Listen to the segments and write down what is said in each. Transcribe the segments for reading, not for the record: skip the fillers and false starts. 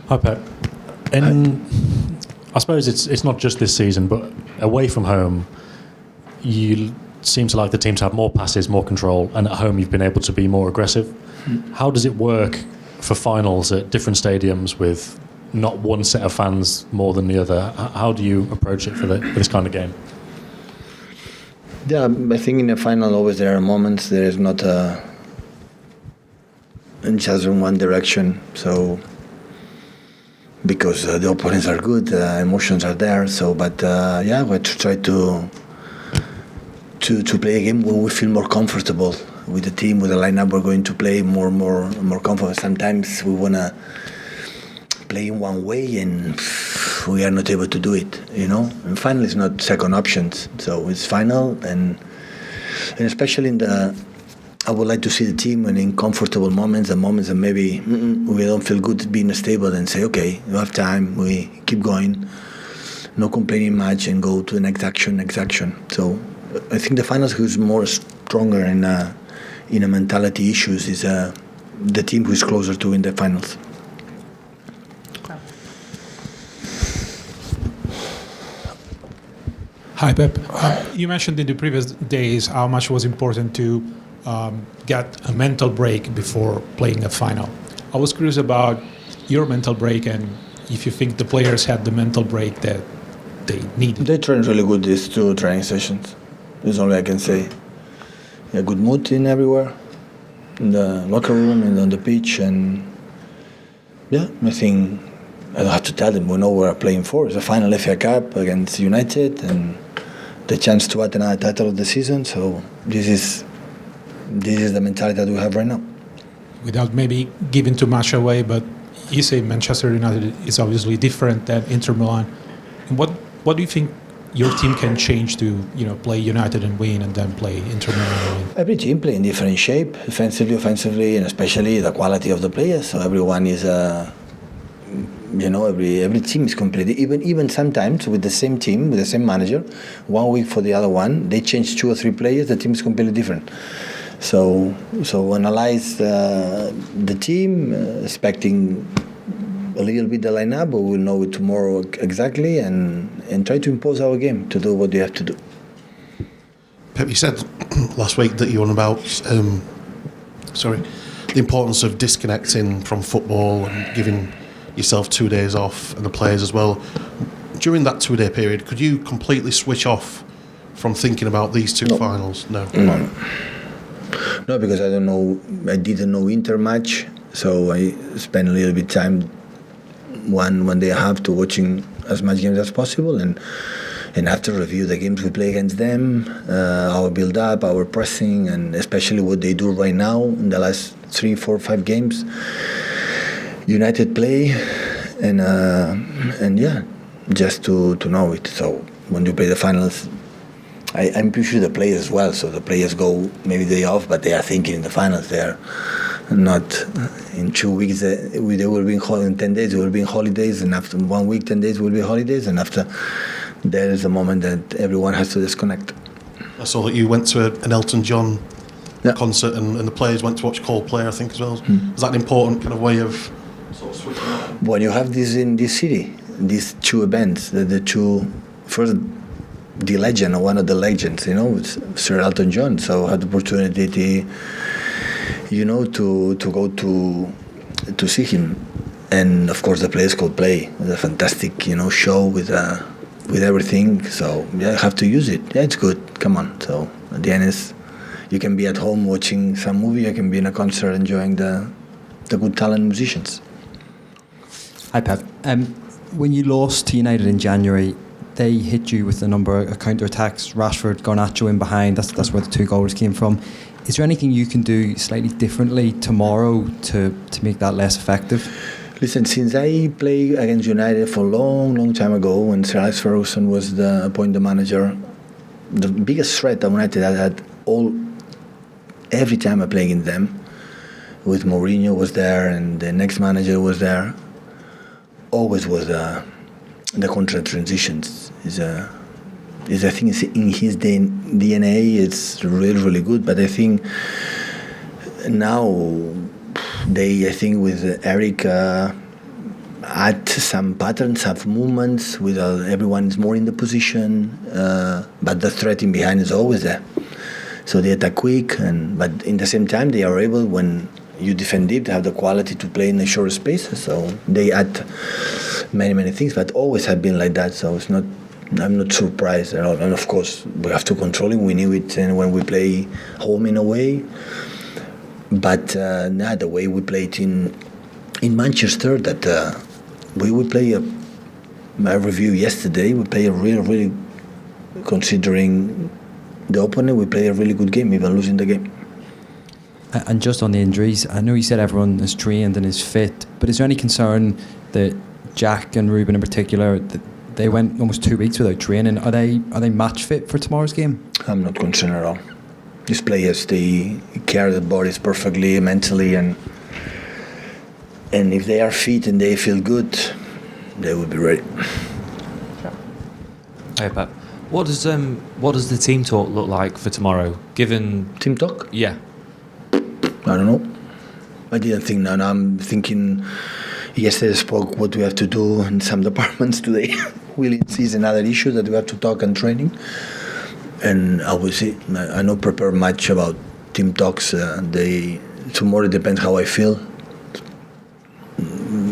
Hi, Pep. I suppose it's not just this season, but away from home, you seem to like the team to have more passes, more control, and at home you've been able to be more aggressive. How does it work for finals at different stadiums with not one set of fans more than the other? How do you approach it for this kind of game? Yeah, I think in the final always there are moments there is not just in one direction. So because the opponents are good, emotions are there. So, but yeah, we try to play a game where we feel more comfortable with the team, with the lineup. We're going to play more comfortable. Sometimes we wanna play in one way and we are not able to do it, And final is not second options, so it's final, and especially I would like to see the team when in comfortable moments, the moments that maybe we don't feel good being stable, and say, okay, we have time, we keep going, no complaining much, and go to the next action. So I think the finals who's more stronger in a mentality issues is the team who's closer to win the finals. Hi, Pep. You mentioned in the previous days how much was important to get a mental break before playing a final. I was curious about your mental break and if you think the players had the mental break that they needed. They trained really good these 2 training sessions. That's all I can say. A good mood in everywhere, in the locker room and on the pitch, and yeah, I think I don't have to tell them. We know what we're playing for. It's a final FA Cup against United and the chance to win another title of the season. So this is the mentality that we have right now. Without maybe giving too much away, but you say Manchester United is obviously different than Inter Milan. And what do you think your team can change to play United and win, and then play Inter Milan and win? Every team play in different shape, defensively, offensively, and especially the quality of the players. So everyone is every team is completely, even sometimes with the same team, with the same manager, 1 week for the other one, they change 2 or 3 players, the team is completely different. So analyze the team, expecting a little bit the lineup, but we'll know it tomorrow exactly, and try to impose our game to do what they have to do. Pep, you said last week that you were on about the importance of disconnecting from football and giving yourself 2 days off, and the players as well. During that 2-day period, could you completely switch off from thinking about these 2 finals? No. No, because I didn't know Inter match, so I spent a little bit time one day and a half to watching as much games as possible, and have to review the games we play against them, our build up, our pressing, and especially what they do right now in the last 3, 4, 5 games. United play, and yeah, just to know it. So when you play the finals, I'm pretty sure the players as well. So the players go maybe day off, but they are thinking in the finals. They are not in 2 weeks. They will be in 10 days. They will be in holidays, and after 1 week, 10 days will be holidays, and after there is a moment that everyone has to disconnect. I saw that you went to an Elton John concert, and the players went to watch Coldplay, I think, as well. Is that an important kind of way of sort of switching up? When you have this in this city, these 2 events, the 2 first. The legend, or one of the legends, Sir Elton John. So I had the opportunity, to go to see him, and of course the players could play. It's a fantastic, show with everything. So yeah, I have to use it. Yeah, it's good. Come on. So at the end is, you can be at home watching some movie. I can be in a concert enjoying the good talent musicians. Hi Pep. When you lost to United in January, they hit you with a number of counter-attacks, Rashford, Garnacho in behind, that's where the 2 goals came from. Is there anything you can do slightly differently tomorrow to make that less effective? Listen, since I played against United for a long time ago, when Sir Alex Ferguson was appointed manager, the biggest threat that United had every time I played against them, with Mourinho was there and the next manager was there, always was the counter transitions. I think it's in his DNA. It's really good. But I think now I think with Eric add some patterns, have movements, with everyone is more in the position, but the threat in behind is always there. So they attack quick, but in the same time they are able, when you defend deep, to have the quality to play in the short spaces. So they add many things, but always have been like that. So it's not. I'm not surprised at all. And of course we have to control it. We knew it when we play home in a way. But the way we played in Manchester, that we would play a review yesterday. We play a really, considering the opponent, we play a really good game, even losing the game. And just on the injuries, I know you said everyone is trained and is fit, but is there any concern that Jack and Ruben in particular, that they went almost 2 weeks without training? Are they match fit for tomorrow's game? I'm not concerned at all. These players, they carry the bodies perfectly, mentally, and if they are fit and they feel good, they will be ready. Hey Pep, what does the team talk look like for tomorrow? Given Team talk? Yeah. I don't know. I didn't think. Now I'm thinking. Yesterday I spoke what we have to do in some departments today. Will is another issue that we have to talk and training. And I will see. I not prepare much about team talks. Tomorrow depends how I feel.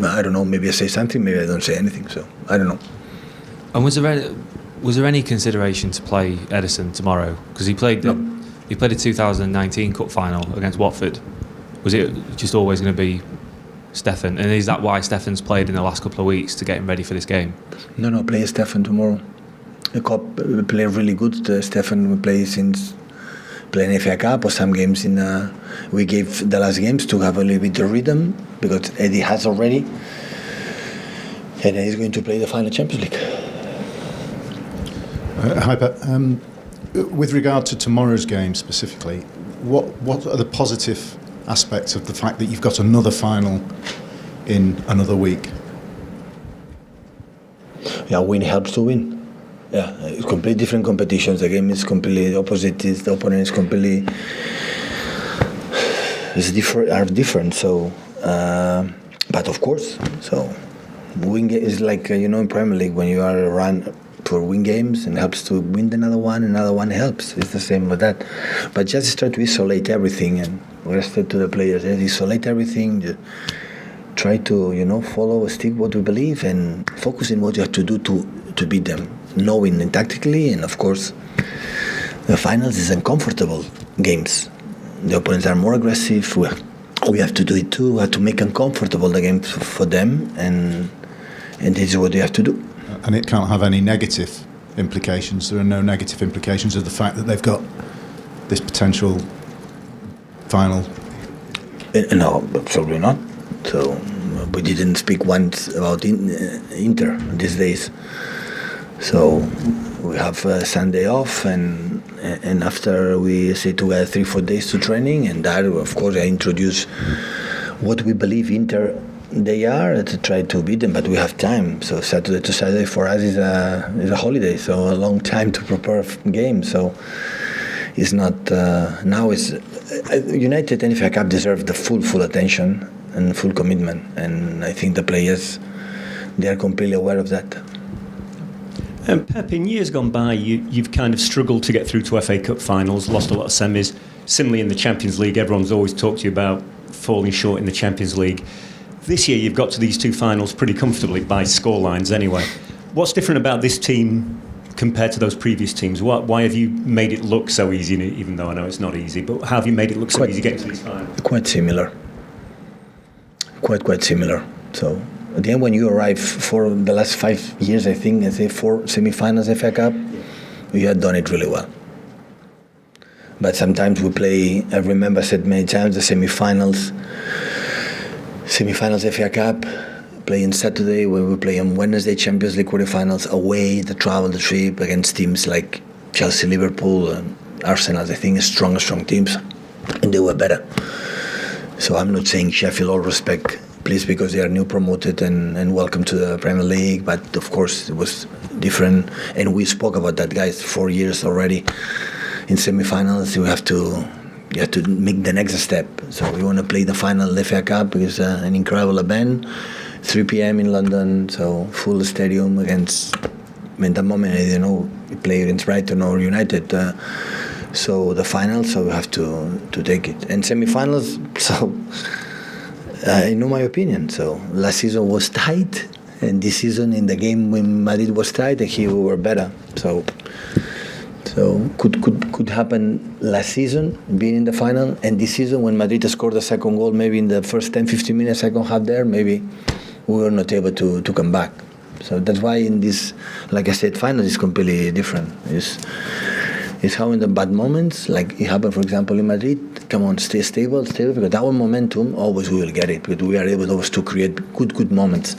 I don't know. Maybe I say something. Maybe I don't say anything. So I don't know. And was there any consideration to play Ederson tomorrow? Because he played the 2019 Cup final against Watford. Was it just always going to be Stefan? And is that why Stefan's played in the last couple of weeks to get him ready for this game? No. Play Stefan tomorrow. The Cup play really good. Stefan will play since playing FA Cup or some games we gave the last games to have a little bit of rhythm, because Eddie has already, and he's going to play the final Champions League. Hi, Pep. With regard to tomorrow's game specifically, what are the positive aspects of the fact that you've got another final in another week? Yeah, win helps to win. Yeah, it's completely different competitions. The game is completely opposite. The opponent is completely are different. So, but of course, so win is like in Premier League, when you are run for win games and helps to win another one helps. It's the same with that. But just try to isolate everything, and we said to the players, isolate everything. Try to follow, stick what we believe, and focus in what you have to do to beat them, knowing and tactically. And of course, the finals is uncomfortable games. The opponents are more aggressive. We have to do it too. We have to make uncomfortable the game for them, and this is what you have to do. And it can't have any negative implications. There are no negative implications of the fact that they've got this potential final. No, absolutely not. So we didn't speak once about Inter these days. So we have Sunday off, and after we say together 3-4 days to training, and that of course I introduce what we believe Inter they are, to try to beat them, but we have time. So Saturday to Saturday for us is a holiday, so a long time to prepare games. So it's not now. It's United and FA Cup deserve the full attention and full commitment, and I think the players, they are completely aware of that. Pep, in years gone by, you've kind of struggled to get through to FA Cup finals, lost a lot of semis. Similarly in the Champions League, everyone's always talked to you about falling short in the Champions League. This year you've got to these two finals pretty comfortably by scorelines anyway. What's different about this team compared to those previous teams? Why have you made it look so easy, even though I know it's not easy, but how have you made it look so easy getting to these finals? Quite similar. Quite similar. So at the end, when you arrive for the last 5 years, I think, 4 semi-finals FA Cup, you had done it really well. But sometimes we play, I remember I said many times, the semi-finals FA Cup, playing Saturday, when we play on Wednesday Champions League quarterfinals, away, the travel, the trip, against teams like Chelsea, Liverpool, and Arsenal, I think strong teams, and they were better. So I'm not saying Sheffield, all respect, please, because they are new promoted and welcome to the Premier League, but of course it was different, and we spoke about that, guys, 4 years already in semi-finals. You have to make the next step. So we want to play the final FA Cup, because an incredible event, 3 p.m. in London, so full stadium against. In that moment, I didn't know we play against Brighton or United. So the finals, so we have to take it. And semi-finals, so I know my opinion. So last season was tight, and this season in the game when Madrid was tight, and here we were better. So could happen last season being in the final, and this season when Madrid scored the second goal, maybe in the first 10-15 minutes, second half there, maybe we were not able to come back. So that's why in this, like I said, final is completely different. It's how in the bad moments, like it happened, for example, in Madrid, come on, stay stable, because our momentum, always we will get it, because we are able always to create good moments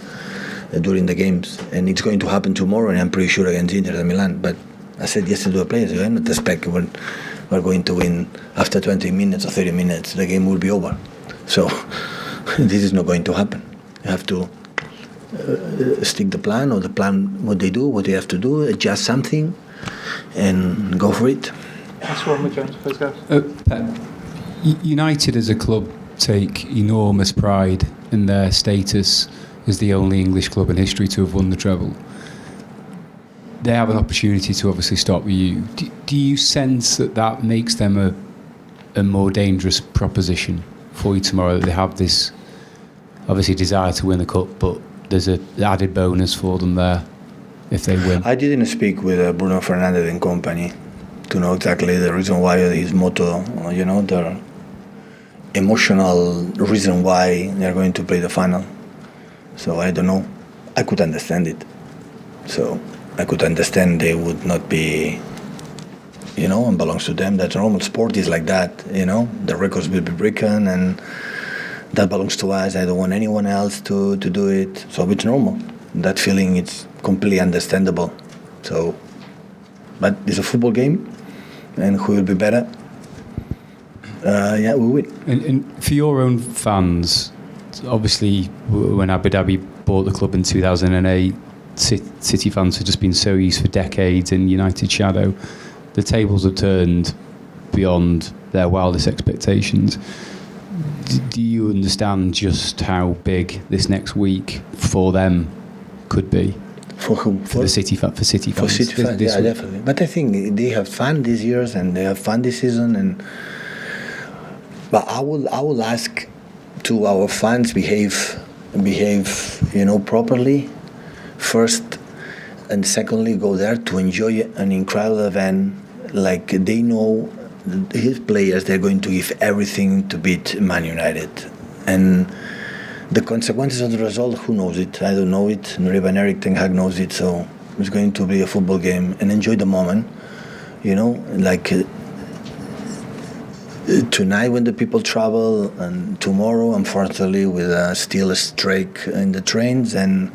during the games. And it's going to happen tomorrow, and I'm pretty sure against Inter and Milan. But I said yesterday to the players, I don't expect we're going to win after 20 minutes or 30 minutes. The game will be over. So this is not going to happen. You have to stick the plan, or the plan, what they do, what they have to do, adjust something, and go for it. That's Roman Jones, please go. Pep, United as a club take enormous pride in their status as the only English club in history to have won the treble. They have an opportunity to obviously stop you. Do you sense that makes them a more dangerous proposition for you tomorrow, that they have this obviously desire to win the cup, but there's an added bonus for them there if they win? I didn't speak with Bruno Fernandes and company to know exactly the reason why his motto, the emotional reason why they're going to play the final. So I don't know. I could understand it. So I could understand they would not be, and belongs to them. That's normal. Sport is like that, The records will be broken, and that belongs to us. I don't want anyone else to do it. So it's normal. That feeling, it's completely understandable. So, but it's a football game, and who will be better? We win. And for your own fans, obviously, when Abu Dhabi bought the club in 2008, City fans have just been so used for decades in United shadow. The tables have turned beyond their wildest expectations. Do you understand just how big this next week for them could be? For whom? For the City fans. For City fans. For City fans, yeah, definitely. But I think they have fun these years, and they have fun this season. But I will ask to our fans behave, properly. First, and secondly, go there to enjoy an incredible event. Like they know his players, they're going to give everything to beat Man United. And the consequences of the result, who knows it? I don't know it. Ruben, Eric, Ten Hag knows it. So it's going to be a football game, and enjoy the moment. Tonight when the people travel, and tomorrow, unfortunately, with still a strike in the trains, and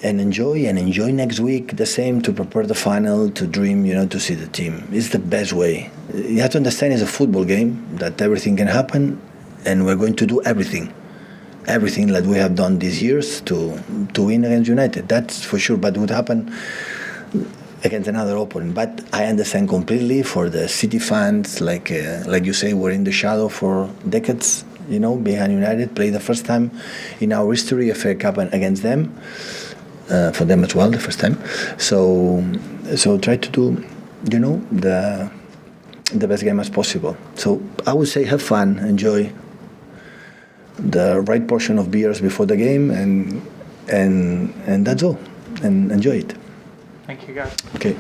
enjoy next week the same, to prepare the final, to dream, to see the team. It's the best way. You have to understand it's a football game, that everything can happen, and we're going to do everything that we have done these years to win against United. That's for sure, but it would happen against another opponent. But I understand completely for the City fans, like you say, we're in the shadow for decades, behind United, play the first time in our history FA Cup against them. For them as well, the first time. So try to do, the best game as possible. So I would say have fun, enjoy the right portion of beers before the game, and that's all, and enjoy it. Thank you, guys. Okay.